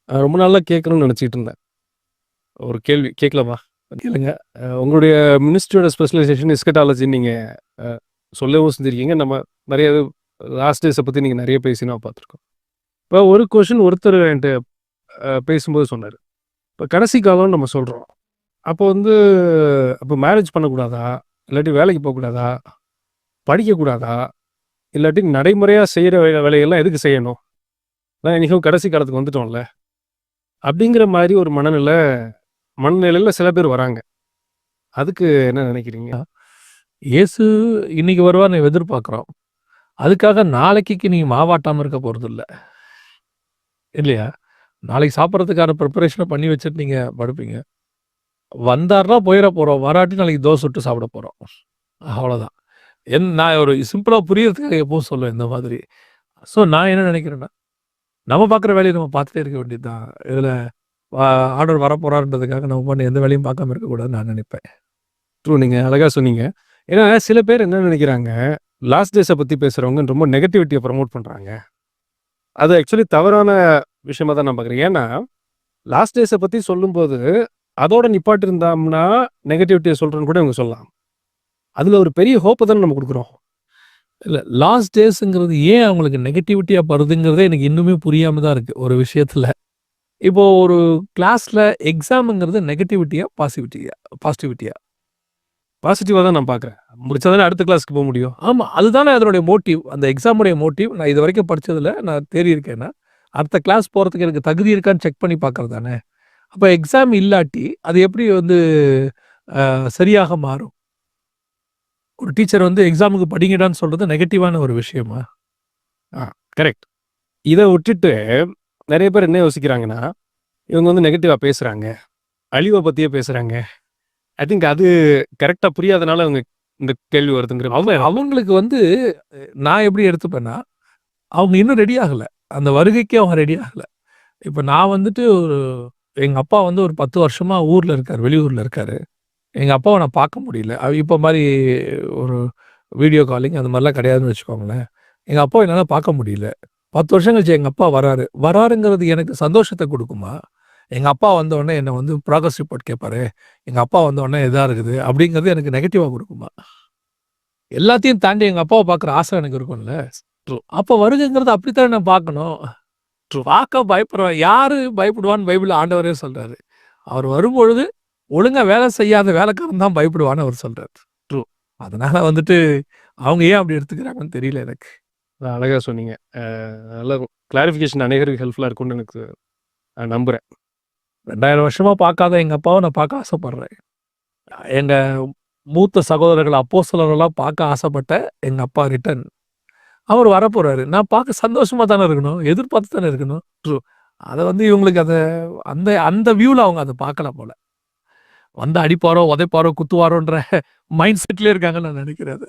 ரொம்ப நாளா கேட்கணும்னு நெனச்சிட்டு இருந்தேன். ஒரு கேள்வி கேட்கலாமா? கேளுங்க. உங்களுடைய மினிஸ்ட்ரியோட ஸ்பெஷலைசேஷன் எஸ்கட்டாலஜின்னு நீங்க அ சொல்லவும் செஞ்சிருக்கீங்க. நம்ம நெறைய லாஸ்ட் டேஸ பத்தி நீங்க நெறைய பேசி நான் பார்த்துருக்கோம். இப்ப ஒரு கொஸ்டின் ஒருத்தர் என்ட்ட பேசும்போது சொன்னாரு. இப்ப கடைசி காலம்னு நம்ம சொல்றோம். அப்போ வந்து அப்ப மேரேஜ் பண்ணக்கூடாதா? இல்லாட்டி வேலைக்கு போக்கூடாதா? படிக்கக்கூடாதா? இல்லாட்டி நடைமுறையா செய்ற வேலையெல்லாம் எதுக்கு செய்யணும்? அதான் என்னைக்கோ கடைசி காலத்துக்கு வந்துட்டோம்ல. அப்படிங்கிற மாரி ஒரு மனநிலையில சில பேர் வராங்க. அதுக்கு என்ன நெனைக்கிறீங்க? இயேசு இன்னைக்கு வருவார்ன்னு எதிர்பார்க்குறோம். அதுக்காக நாளைக்கு நீங்க மாவாட்டாம இருக்க போறதில்ல. இல்லையா? நாளைக்கு சாப்பிடுறதுக்கான ப்ரிப்பரேஷன பண்ணி வச்சுட்டு நீங்க படுப்பீங்க. வந்தார்னா போயிற போறோம். வராட்டி நாளைக்கு தோசை சுட்டு சாப்பிட போறோம். அவ்வளோதான். நான் ஒரு சிம்பிளா புரியறதுக்காக எப்பவும் சொல்லுவேன் இந்த மாதிரி. ஸோ நான் என்ன நெனைக்கிறேன்னா, நம்ம பார்க்குற வேலைய நம்ம பார்த்துட்டே இருக்க வேண்டியது தான். இதுல அ ஆர்டர் வரப்போறார்ன்றதுக்காக நம்ம பாட்டுக்கு எந்த வேலையும் பார்க்காம இருக்கக்கூடாதுன்னு நான் நெனைப்பேன். ட்ரூ நீங்க அழகா சொன்னீங்க. ஏன்னா சில பேர் என்ன நெனைக்கிறாங்க, லாஸ்ட் டேஸ பத்தி பேசுறவங்க ரொம்ப நெகட்டிவிட்டிய ப்ரமோட் பண்றாங்க. அது ஆக்சுவலி தவறான விஷயமா தான் நான் பார்க்குறேன். ஏன்னா, லாஸ்ட் டேஸ பத்தி சொல்லும்போது, அதோட நிப்பாட்டியிருந்தோம்னா, நெகட்டிவிட்டிய சொல்றேன்னு கூட இவங்க சொல்லலாம். அதுல ஒரு பெரிய ஹோப்ப தானே நம்ம குடுக்குறோம். இல்ல லாஸ்ட் டேஸ்ங்கிறது ஏன் அவங்களுக்கு நெகட்டிவிட்டியா வருதுங்கிறதே எனக்கு இன்னுமே புரியாம தான் இருக்கு ஒரு விஷயத்துல. இப்போ ஒரு கிளாஸ்ல எக்ஸாம்ங்கிறது நெகட்டிவிட்டியா? பாசிட்டிவிட்டியா? பாசிட்டிவா தான் நான் பார்க்குறேன். முடிச்சா தானே அடுத்த கிளாஸ்க்கு போ முடியும். ஆமா. அதுதானே அதனுடைய மோட்டிவ். அந்த எக்ஸாமுடைய மோட்டிவ் நான் இதுவரைக்கும் படிச்சதுல நான் தேறி இருக்கேன்னா, அடுத்த கிளாஸ் போறதுக்கு எனக்கு தகுதி இருக்கான்னு செக் பண்ணி பார்க்கறது தானே. அப்ப எக்ஸாம் இல்லாட்டி, அது எப்படி வந்து சரியாக மாறும்? ஒரு டீச்சர் வந்து எக்ஸாமுக்கு படிங்கடான்னு சொல்றது நெகட்டிவான ஒரு விஷயமா? ஆ கரெக்ட். இத விட்டுட்டு நெறைய பேர் என்ன யோசிக்கிறாங்கன்னா, இவங்க வந்து நெகட்டிவா பேசுறாங்க. அழிவ பத்தியே பேசுறாங்க. ஐ திங்க் அது கரெக்ட்டா புரியாதனால அவங்க இந்த கேள்வி வருதுங்கிற அவங்களுக்கு வந்து நான் எப்படி எடுத்துப்பேன்னா, அவங்க இன்னும் ரெடி ஆகல. அந்த வருகைக்கு அவங்க ரெடி ஆகல. இப்ப நான் வந்துட்டு எங்க அப்பா வந்து ஒரு 10 வருஷமா ஊர்ல இருக்காரு. வெளியூர்ல இருக்காரு. எங்க அப்பாவ நான் பார்க்க முடியல. இப்ப மாரி ஒரு வீடியோ காலிங் அந்த மாரிலாம் கிடையாதுன்னு வச்சுக்கோங்களேன். எங்க அப்பாவ என்னால பார்க்க முடியல. 10 வருஷம் கழிச்சு எங்க அப்பா வராரு. வராருங்கிறது எனக்கு சந்தோஷத்த குடுக்குமா? எங்க அப்பா வந்தவுடனே என்ன வந்து ப்ராக்ரஸ் ரிப்போர்ட் கேட்பாரு. எங்க அப்பா வந்தவுடனே இதா இருக்குது. அப்படிங்கிறது எனக்கு நெகட்டிவா குடுக்குமா? எல்லாத்தையும் தாண்டி எங்க அப்பாவ பார்க்குற ஆசை எனக்கு இருக்கும்ல. ட்ரூ, அப்ப வருகைங்கிறது அப்படித்தானே நான் பார்க்கணும். ட்ரூ, பார்க்க பயப்படுறவன் யாரு பயப்படுவான்னு பைபிள்ல ஆண்டவரே சொல்றாரு. அவர் வரும்பொழுது ஒழுங்கா வேலை செய்யாத வேலைக்காரன் தான் பயப்படுவான்னு அவர் சொல்றாரு. ட்ரூ. அதனால வந்துட்டு அவங்க ஏன் அப்படி எடுத்துக்கிறாங்கன்னு தெரியல எனக்கு. அழகா சொன்னீங்க. நல்ல கிளாரிஃபிகேஷன் அநேகருக்கு ஹெல்ப்ஃபுல்லா இருக்கும்னு எனக்கு நான் நம்புறேன். 2000 வருஷமா பார்க்காத எங்க அப்பாவ நான் பார்க்க ஆசைப்படுறேன். எங்க மூத்த சகோதரர்கள் அப்போஸ்தலர்கள்லாம் பார்க்க ஆசைப்பட்ட எங்க அப்பா ரிட்டர்ன். அவர் வரப்போறாரு. நான் பார்க்க சந்தோஷமா தானே இருக்கணும். எதிர்பார்த்து தானே இருக்கணும். ட்ரூ. அத வந்து இவங்களுக்கு அந்த அந்த வியூல அவங்க அத பார்க்கல போல. வந்து அடிப்பாரோ, உதைப்பாரோ, குத்துவாரோன்ற மைண்ட் செட்லயே இருக்காங்கன்னு நான் நினைக்கிறேன் அத.